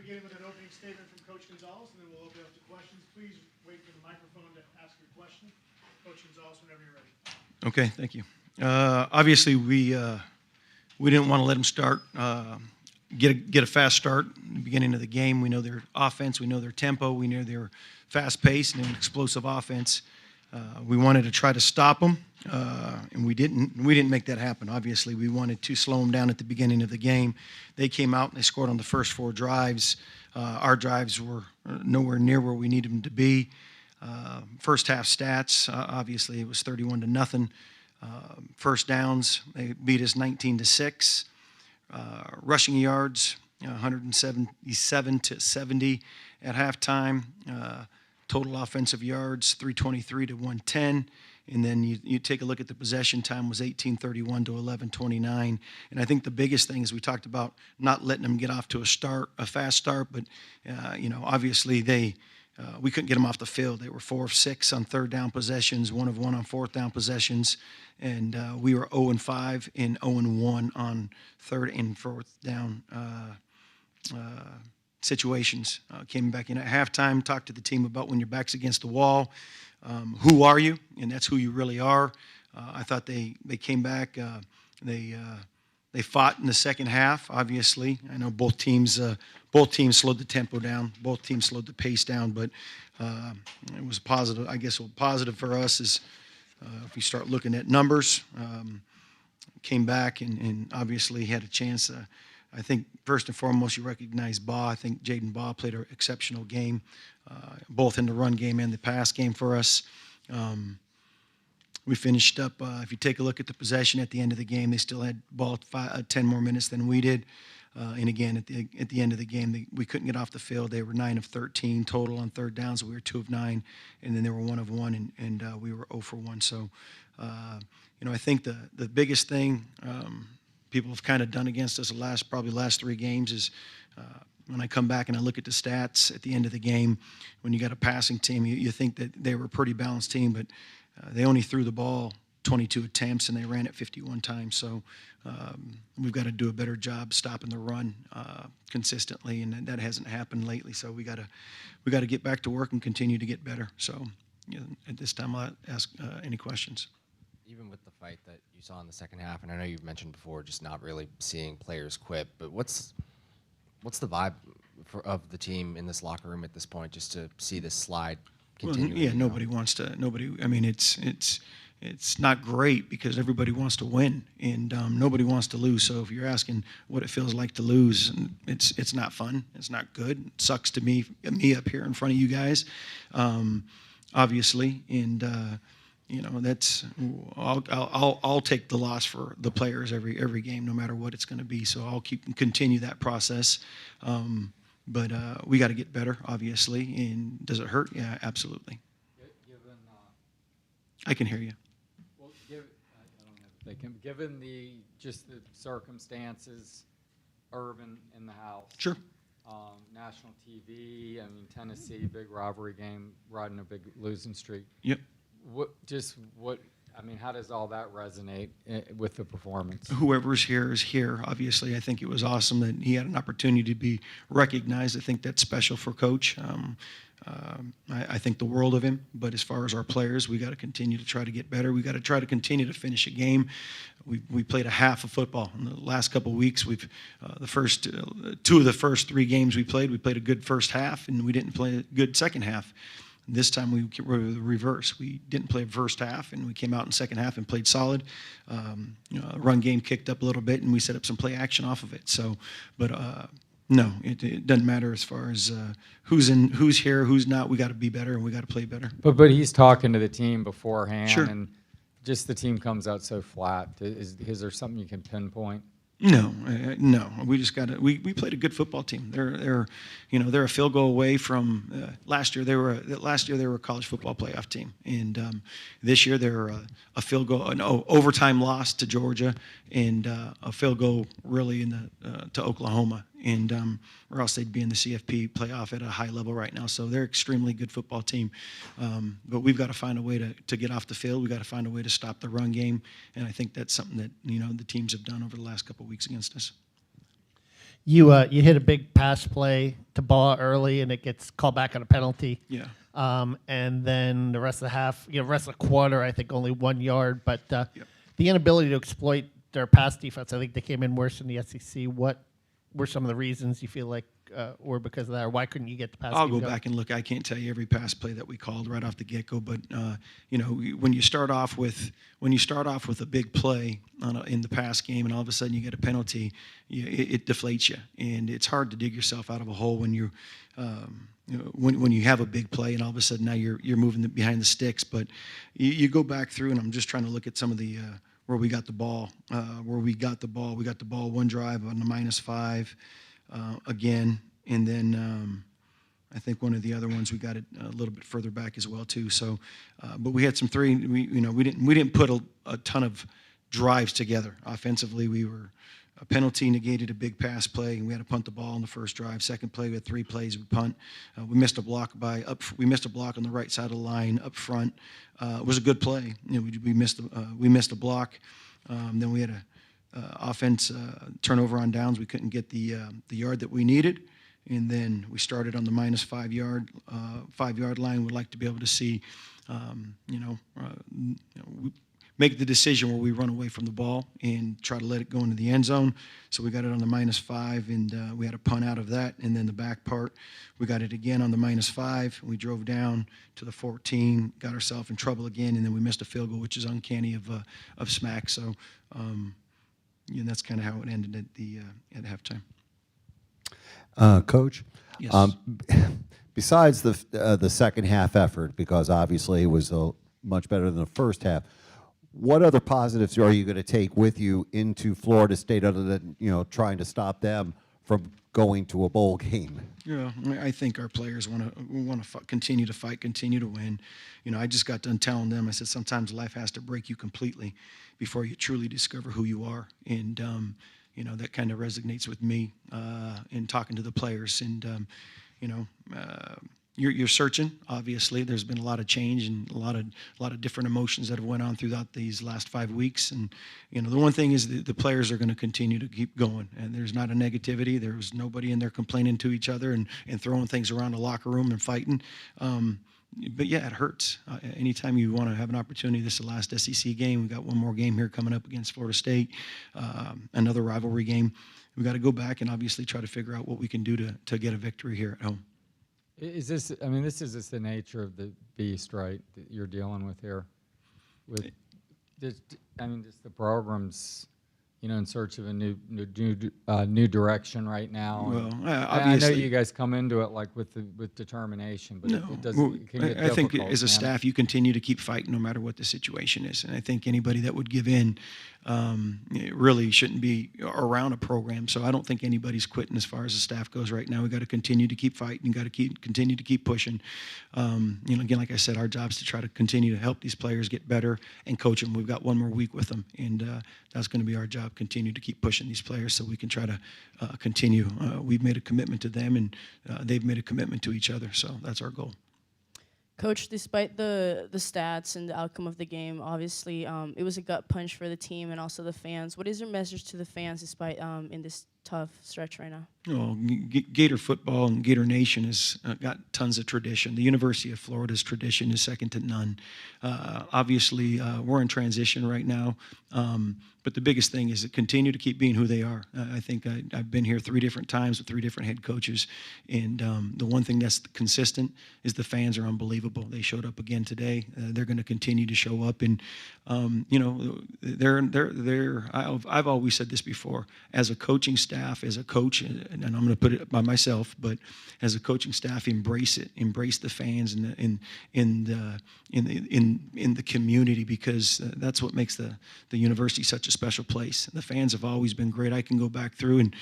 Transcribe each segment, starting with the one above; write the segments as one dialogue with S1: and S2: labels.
S1: begin with an opening statement from Coach Gonzalez, and then we'll open up to questions. Please wait for the microphone to ask your question. Coach Gonzalez, whenever you're ready.
S2: Okay, thank you. Obviously, we didn't want to let them start, get a fast start in the beginning of the game. We know their offense, we know their tempo, we know their fast pace and an explosive offense. We wanted to try to stop them, and we didn't. We didn't make that happen. Obviously, we wanted to slow them down at the beginning of the game. They came out and they scored on the first 4 drives. Our drives were nowhere near where we needed them to be. First half stats, obviously, it was 31-0. First downs, they beat us 19-6. Rushing yards, 177-70 at halftime. Total offensive yards, 323-110. And then you take a look at the possession time was 18:31 to 11:29. And I think the biggest thing is we talked about not letting them get off to a fast start, but obviously we couldn't get them off the field. They were 4 of 6 on third down possessions, 1 of 1 on fourth down possessions, and we were 0-5 and 0-1 on third and fourth down situations. Came back in at halftime, talked to the team about when your back's against the wall, who are you? And that's who you really are. I thought they came back. They fought in the second half. Obviously, I know both teams slowed the tempo down. Both teams slowed the pace down, but it was positive. I guess positive for us is if we start looking at numbers. Came back and obviously had a chance. I think first and foremost you recognize Baugh. I think Jaden Baugh played an exceptional game, both in the run game and the pass game for us. We finished up, if you take a look at the possession at the end of the game, they still had ball 10 more minutes than we did. And again, at the end of the game, we couldn't get off the field. They were 9 of 13 total on third downs. We were 2 of 9, and then they were 1 of 1, and we were 0 for 1. So, I think the biggest thing people have kind of done against us probably the last 3 games is when I come back and I look at the stats at the end of the game, when you got a passing team, you think that they were a pretty balanced team, but they only threw the ball 22 attempts and they ran it 51 times. So we've got to do a better job stopping the run consistently, and that hasn't happened lately. So we got to get back to work and continue to get better. So at this time, I'll ask any questions.
S3: Even with the fight that you saw in the second half, and I know you've mentioned before, just not really seeing players quit, but what's the vibe of the team in this locker room at this point, just to see this slide continue?
S2: Well, yeah, nobody wants to. I mean, it's not great because everybody wants to win, and nobody wants to lose. So if you're asking what it feels like to lose, it's not fun. It's not good. It sucks to me up here in front of you guys, obviously, and. That's I'll take the loss for the players every game, no matter what it's going to be. So I'll continue that process. But we got to get better, obviously. And does it hurt? Yeah, absolutely. I can hear you.
S4: Well, given the circumstances, Urban in the house.
S2: Sure.
S4: National TV. I mean, Tennessee, big rivalry game, riding a big losing streak.
S2: Yep.
S4: How does all that resonate with the performance?
S2: Whoever's here is here. Obviously, I think it was awesome that he had an opportunity to be recognized. I think that's special for Coach. I think the world of him. But as far as our players, we got to continue to try to get better. We got to try to continue to finish a game. We played a half of football in the last couple of weeks. We've the first 2 of the first 3 games we played a good first half, and we didn't play a good second half. This time we were the reverse. We didn't play first half, and we came out in second half and played solid. Run game kicked up a little bit, and we set up some play action off of it. So, but no, it doesn't matter as far as who's here, who's not. We got to be better, and we got to play better.
S4: But he's talking to the team beforehand,
S2: sure.
S4: And just the team comes out so flat. Is there something you can pinpoint?
S2: No. We just got to. We played a good football team. They're a field goal away from last year. They were a college football playoff team, and this year they're a field goal, an overtime loss to Georgia, and a field goal really to Oklahoma, and or else they'd be in the CFP playoff at a high level right now. So they're an extremely good football team, but we've got to find a way to get off the field. We've got to find a way to stop the run game, and I think that's something that the teams have done over the last couple of weeks against us.
S5: you hit a big pass play to Ball early, and it gets called back on a penalty.
S2: Yeah.
S5: And then the rest of the half, rest of the quarter, I think only 1 yard. But the inability to exploit their pass defense, I think they came in worse than the SEC. What were some of the reasons you feel like were because of that, or why couldn't you get the pass?
S2: I'll
S5: game
S2: go
S5: going?
S2: back and look. I can't tell you every pass play that we called right off the get-go, but when you start off with a big play in the pass game, and all of a sudden you get a penalty, it deflates you, and it's hard to dig yourself out of a hole when when you have a big play, and all of a sudden now you're moving behind the sticks. But you go back through, and I'm just trying to look at some of the where we got the ball. We got the ball one drive on the -5 again, and then I think one of the other ones we got it a little bit further back as well too. So, but we had some three. We didn't put a ton of drives together offensively. A penalty negated a big pass play, and we had to punt the ball on the first drive. Second play, we had 3 plays. We punt. We missed a block We missed a block on the right side of the line up front. It was a good play. We missed a block. Then we had a offense turnover on downs. We couldn't get the yard that we needed, and then we started on the -5 yard line. We'd like to be able to see, make the decision where we run away from the ball and try to let it go into the end zone. So we got it on the -5, and we had a punt out of that. And then the back part, we got it again on the -5. We drove down to the 14, got ourselves in trouble again, and then we missed a field goal, which is uncanny of smack. So that's kind of how it ended at halftime.
S6: Coach,
S2: Yes.
S6: besides the second half effort, because obviously it was much better than the first half, what other positives are you going to take with you into Florida State other than trying to stop them from going to a bowl game?
S2: Yeah, I think our players want to continue to fight, continue to win. I just got done telling them. I said sometimes life has to break you completely before you truly discover who you are, and that kind of resonates with me in talking to the players. And you're searching. Obviously, there's been a lot of change and a lot of different emotions that have went on throughout these last 5 weeks. And the one thing is the players are going to continue to keep going. And there's not a negativity. There's nobody in there complaining to each other and throwing things around the locker room and fighting. But yeah, it hurts. Anytime you want to have an opportunity, this is the last SEC game. We got one more game here coming up against Florida State, another rivalry game. We got to go back and obviously try to figure out what we can do to get a victory here at home.
S4: Is this? I mean, this is just the nature of the beast, right? That you're dealing with here. With, just the program's, in search of a new direction right now.
S2: Well,
S4: I know you guys come into it like with determination, but
S2: No,
S4: it doesn't. It can get
S2: I think
S4: difficult,
S2: as a
S4: man.
S2: staff, you continue to keep fighting no matter what the situation is. And I think anybody that would give in really shouldn't be around a program. So I don't think anybody's quitting as far as the staff goes right now. We got to continue to keep fighting. Got to continue to keep pushing. Again, like I said, our job is to try to continue to help these players get better and coach them. We've got one more week with them, and that's going to be our job. Continue to keep pushing these players so we can try to continue. We've made a commitment to them, and they've made a commitment to each other. So that's our goal.
S7: Coach, despite the stats and the outcome of the game, obviously it was a gut punch for the team and also the fans. What is your message to the fans despite in this tough stretch right now?
S2: Well, Gator football and Gator Nation has got tons of tradition. The University of Florida's tradition is second to none. Obviously, we're in transition right now, but the biggest thing is to continue to keep being who they are. I think I've been here 3 different times with 3 different head coaches, and the one thing that's consistent is the fans are unbelievable. They showed up again today. They're going to continue to show up, and I've always said this before. As a coaching staff, as a coach, and I'm going to put it by myself, but as a coaching staff, embrace it, embrace the fans in the community, because that's what makes the university such a special place. The fans have always been great. I can go back through and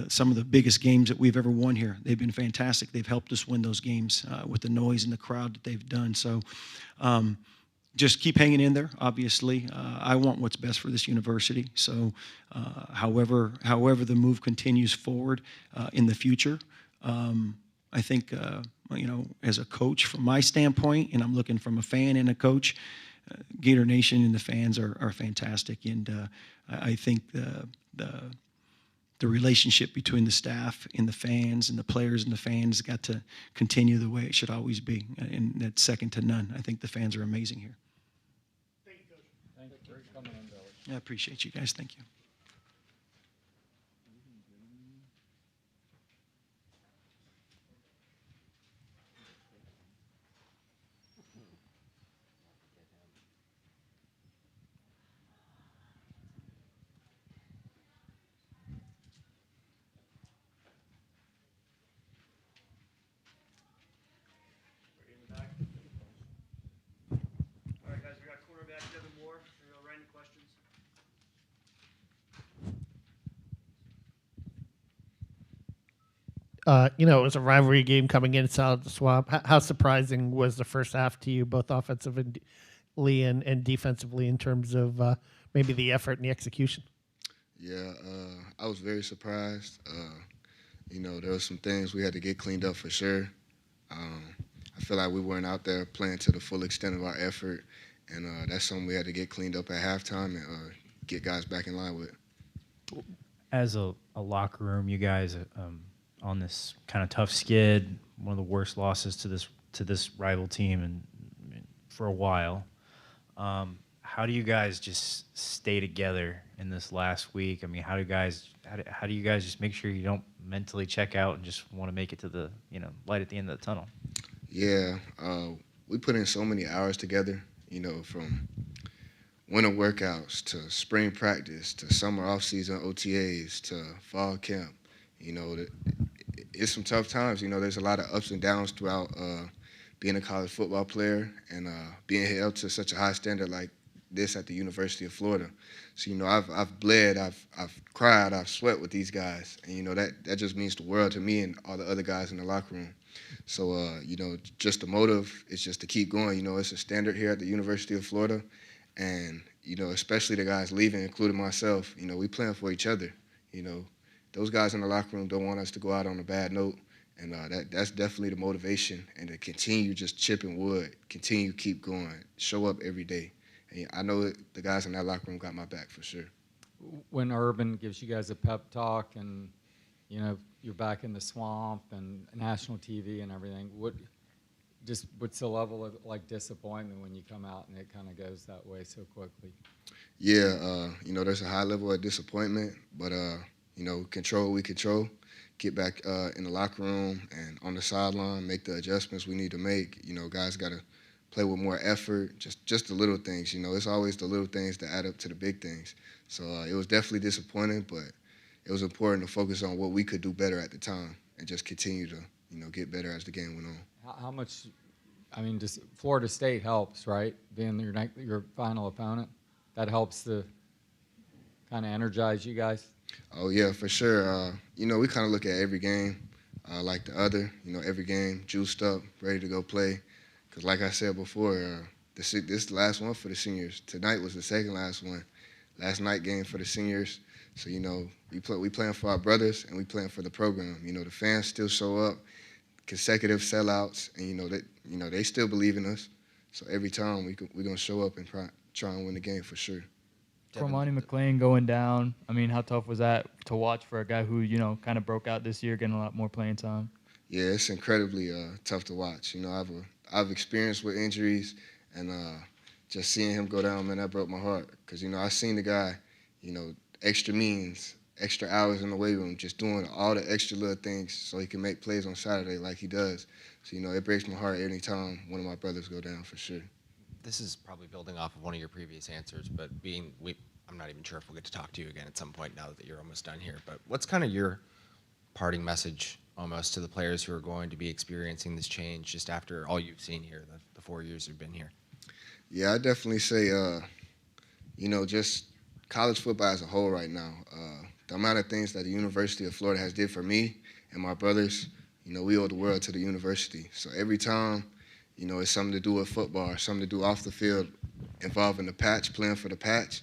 S2: some of the biggest games that we've ever won here. They've been fantastic. They've helped us win those games with the noise and the crowd that they've done. So. Just keep hanging in there. Obviously, I want what's best for this university. So, however the move continues forward in the future, I think as a coach, from my standpoint, and I'm looking from a fan and a coach, Gator Nation and the fans are fantastic, and I think the the relationship between the staff and the fans and the players and the fans got to continue the way it should always be. And that's second to none. I think the fans are amazing here.
S1: Thank you, Coach.
S4: Thank you for coming in, Billy.
S2: I appreciate you guys. Thank you.
S1: Right in the back. All right, guys, we got cornerback Devin Moore. Ryan, any questions?
S5: It was a rivalry game coming inside the Swamp. How surprising was the first half to you, both offensively and defensively, in terms of maybe the effort and the execution?
S8: Yeah, I was very surprised. There were some things we had to get cleaned up for sure. I feel like we weren't out there playing to the full extent of our effort, and that's something we had to get cleaned up at halftime and get guys back in line with.
S9: As a locker room, you guys on this kind of tough skid, one of the worst losses to this rival team and for a while. How do you guys just stay together in this last week? I mean, how do you guys just make sure you don't mentally check out and just want to make it to the light at the end of the tunnel?
S8: Yeah, we put in so many hours together. From winter workouts to spring practice to summer off-season OTAs to fall camp. It's some tough times. There's a lot of ups and downs throughout being a college football player and being held to such a high standard like this at the University of Florida. So, I've bled, I've cried, I've sweat with these guys. And, that just means the world to me and all the other guys in the locker room. So, just the motive is just to keep going. It's a standard here at the University of Florida. And, especially the guys leaving, including myself, we playing for each other. Those guys in the locker room don't want us to go out on a bad note. And that's definitely the motivation. And to continue just chipping wood, continue keep going, show up every day. And I know the guys in that locker room got my back for sure.
S4: When Urban gives you guys a pep talk and, you're back in the Swamp and national TV and everything, what's the level of disappointment when you come out and it kind of goes that way so quickly?
S8: Yeah, there's a high level of disappointment, but control what we control, get back in the locker room and on the sideline, make the adjustments we need to make. Guys got to play with more effort, just the little things. It's always the little things that add up to the big things. So it was definitely disappointing, but it was important to focus on what we could do better at the time and just continue to, get better as the game went on.
S4: How much, just Florida State helps, right? Being your final opponent, that helps to kind of energize you guys?
S8: Oh, yeah, for sure. We kind of look at every game like the other. Every game juiced up, ready to go play. Because like I said before, this is the last one for the seniors. Tonight was the second last one. Last night game for the seniors. So, we playing for our brothers and we playing for the program. The fans still show up, consecutive sellouts, and, they still believe in us. So every time we're going to show up and try and win the game for sure.
S10: Cormani McClain going down. How tough was that to watch for a guy who, kind of broke out this year, getting a lot more playing time?
S8: Yeah, it's incredibly tough to watch. I've experienced with injuries, and just seeing him go down, man, that broke my heart. Because, I seen the guy, extra means, extra hours in the weight room, just doing all the extra little things so he can make plays on Saturday like he does. So, it breaks my heart any time one of my brothers go down for sure.
S3: This is probably building off of one of your previous answers, but I'm not even sure if we'll get to talk to you again at some point now that you're almost done here. But what's kind of your parting message almost to the players who are going to be experiencing this change just after all you've seen here, the 4 years you've been here?
S8: Yeah, I definitely say, just college football as a whole right now. The amount of things that the University of Florida has did for me and my brothers, we owe the world to the university. So every time, it's something to do with football or something to do off the field involving the patch, playing for the patch,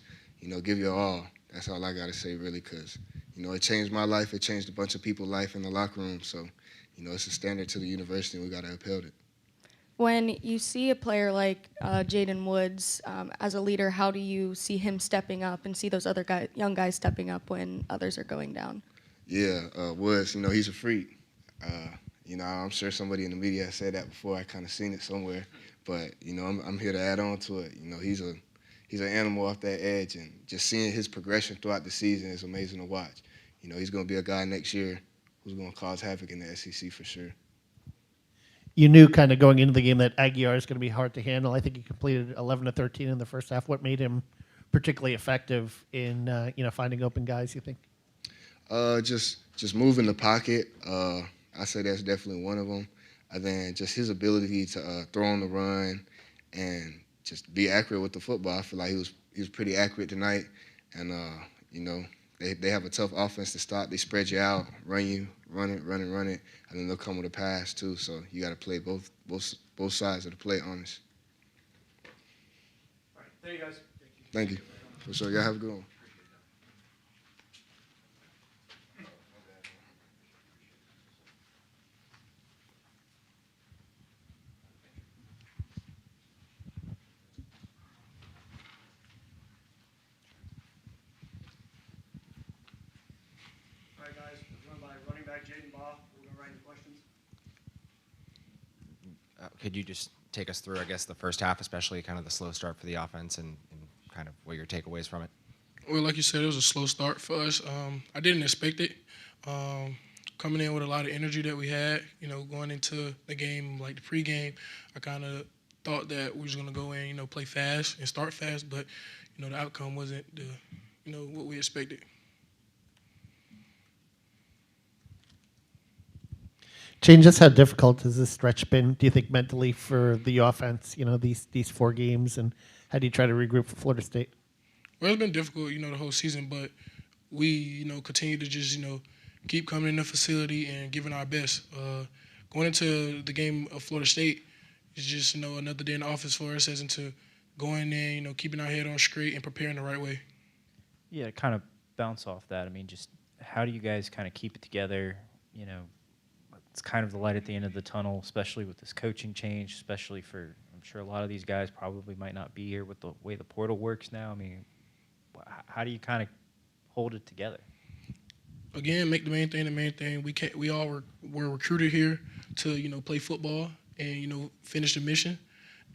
S8: give your all. That's all I got to say, really, because, it changed my life. It changed a bunch of people's life in the locker room. So, it's a standard to the university, and we got to uphold it.
S11: When you see a player like Jaden Woods as a leader, how do you see him stepping up and see those other young guys stepping up when others are going down?
S8: Yeah, Woods, he's a freak. I'm sure somebody in the media has said that before. I kind of seen it somewhere, but I'm here to add on to it. He's an animal off that edge, and just seeing his progression throughout the season is amazing to watch. He's going to be a guy next year who's going to cause havoc in the SEC for sure.
S5: You knew kind of going into the game that Aguiar is going to be hard to handle. I think he completed 11 to 13 in the first half. What made him particularly effective in finding open guys, you think?
S8: Just moving the pocket. I say that's definitely one of them. And then just his ability to throw on the run and just be accurate with the football. I feel like he was pretty accurate tonight. And they have a tough offense to stop. They spread you out, run it, and then they'll come with a pass too. So you got to play both sides of the play honest.
S1: All right, thank you guys.
S8: Thank you. For sure. Y'all have a good one.
S1: All right, guys, we're joined by running back Jaden Baugh. We're going to write any questions.
S3: Could you just take us through, I guess, the first half, especially kind of the slow start for the offense and kind of what your takeaways from it?
S12: Well, like you said, it was a slow start for us. I didn't expect it. Coming in with a lot of energy that we had, going into the game, like the pregame, I kind of thought that we was going to go in, play fast and start fast, but, the outcome wasn't what we expected.
S5: Shane, just how difficult has this stretch been, do you think, mentally for the offense, these 4 games, and how do you try to regroup for Florida State?
S12: Well, it's been difficult, the whole season, but we, continue to just, keep coming in the facility and giving our best. Going into the game of Florida State is just, another day in the office for us as into going in, keeping our head on straight and preparing the right way.
S9: Yeah, kind of bounce off that. I mean, just how do you guys kind of keep it together? It's kind of the light at the end of the tunnel, especially with this coaching change, especially for, I'm sure a lot of these guys probably might not be here with the way the portal works now. I mean, how do you kind of hold it together?
S12: Again, make the main thing the main thing. We all were recruited here to, play football and, finish the mission.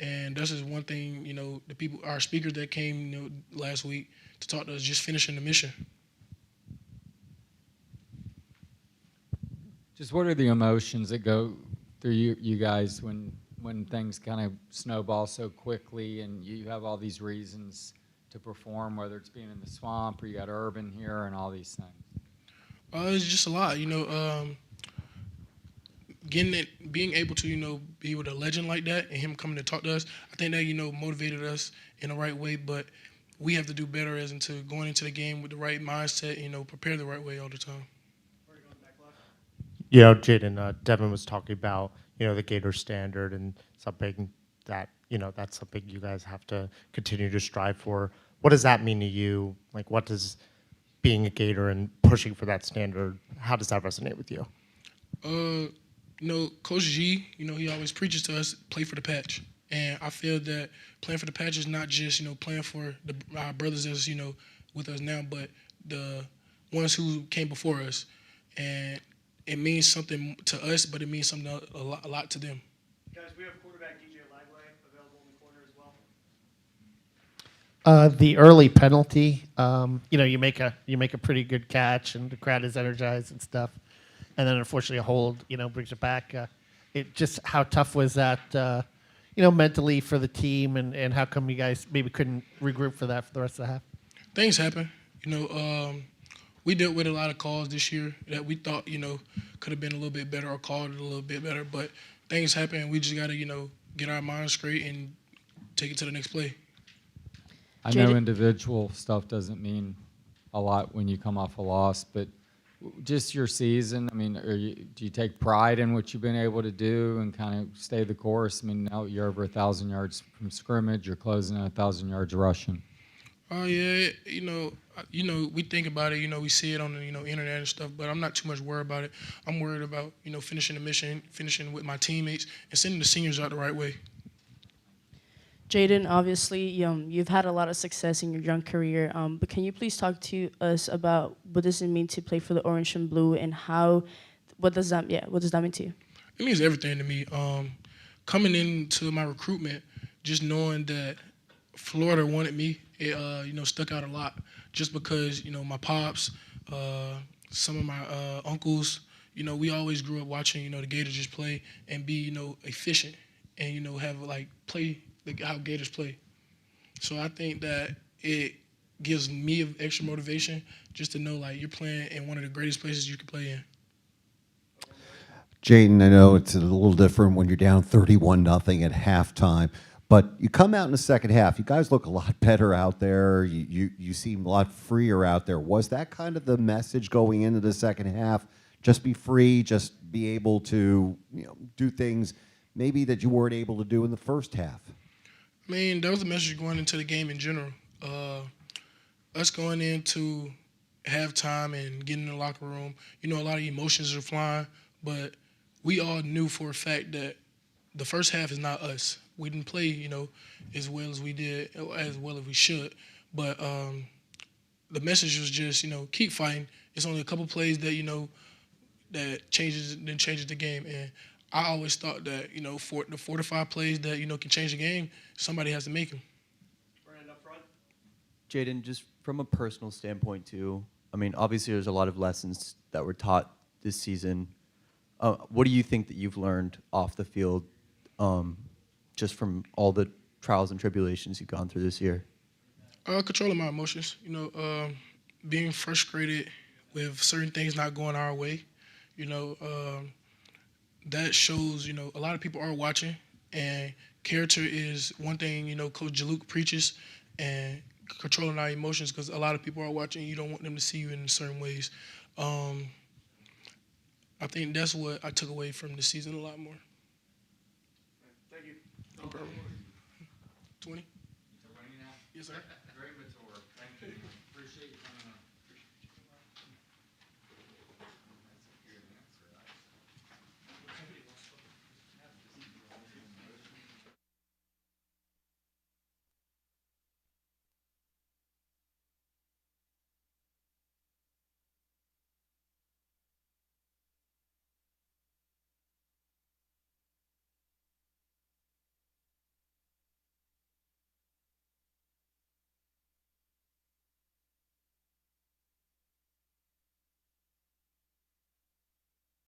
S12: And that's just one thing, the people, our speakers that came, last week to talk to us, just finishing the mission.
S4: Just what are the emotions that go through you guys when things kind of snowball so quickly and you have all these reasons to perform, whether it's being in the swamp or you got Urban here and all these things?
S12: It's just a lot, being able to, be with a legend like that and him coming to talk to us, I think that, motivated us in the right way, but we have to do better as into going into the game with the right mindset, prepare the right way all the time.
S13: Jaden, Devin was talking about, the Gators standard and something that, that's something you guys have to continue to strive for. What does that mean to you? Like, what does being a Gator and pushing for that standard, how does that resonate with you?
S12: Coach G, he always preaches to us, play for the patch. And I feel that playing for the patch is not just, playing for our brothers that's, with us now, but the ones who came before us. And it means something to us, but it means something a lot to them.
S1: Guys, we have quarterback DJ Lagway available in the corner as well.
S5: The early penalty, you make a pretty good catch, and the crowd is energized and stuff, and then unfortunately a hold, brings it back. It just how tough was that, mentally for the team, and how come you guys maybe couldn't regroup for that for the rest of the half?
S12: Things happen, we dealt with a lot of calls this year that we thought, could have been a little bit better or called it a little bit better. But things happen. We just got to, get our minds straight and take it to the next play.
S4: I know individual stuff doesn't mean a lot when you come off a loss, but just your season, I mean, do you take pride in what you've been able to do and kind of stay the course? I mean, now you're over 1,000 yards from scrimmage. You're closing at 1,000 yards rushing.
S12: Oh yeah, we think about it. We see it on the internet and stuff. But I'm not too much worried about it. I'm worried about finishing the mission, finishing with my teammates, and sending the seniors out the right way.
S7: Jaden, obviously, you've had a lot of success in your young career, but can you please talk to us about what does it mean to play for the Orange and Blue, and what does that mean to you?
S12: It means everything to me. Coming into my recruitment, just knowing that Florida wanted me, it stuck out a lot. Just because my pops, some of my uncles, we always grew up watching the Gators just play and be efficient and have play how Gators play. So I think that it gives me extra motivation just to know you're playing in one of the greatest places you can play in.
S6: Jaden, I know it's a little different when you're down 31-0 at halftime, but you come out in the second half. You guys look a lot better out there. You seem a lot freer out there. Was that kind of the message going into the second half? Just be free, just be able to do things maybe that you weren't able to do in the first half.
S12: I mean, that was the message going into the game in general. Us going into halftime and getting in the locker room, a lot of emotions are flying, but we all knew for a fact that the first half is not us. We didn't play, as well as we did, as well as we should. But the message was just, keep fighting. It's only a couple plays that, that changes the game. And I always thought that, for the 4 to 5 plays that, can change the game, somebody has to make them.
S14: Jaden, just from a personal standpoint too, I mean, obviously there's a lot of lessons that were taught this season. What do you think that you've learned off the field just from all the trials and tribulations you've gone through this year?
S12: Controlling my emotions, being frustrated with certain things not going our way, that shows, a lot of people are watching, and character is one thing, Coach Jaluk preaches, and controlling our emotions, because a lot of people are watching, you don't want them to see you in certain ways. I think that's what I took away from the season a lot more. Thank you. No problem. 20? Yes, sir.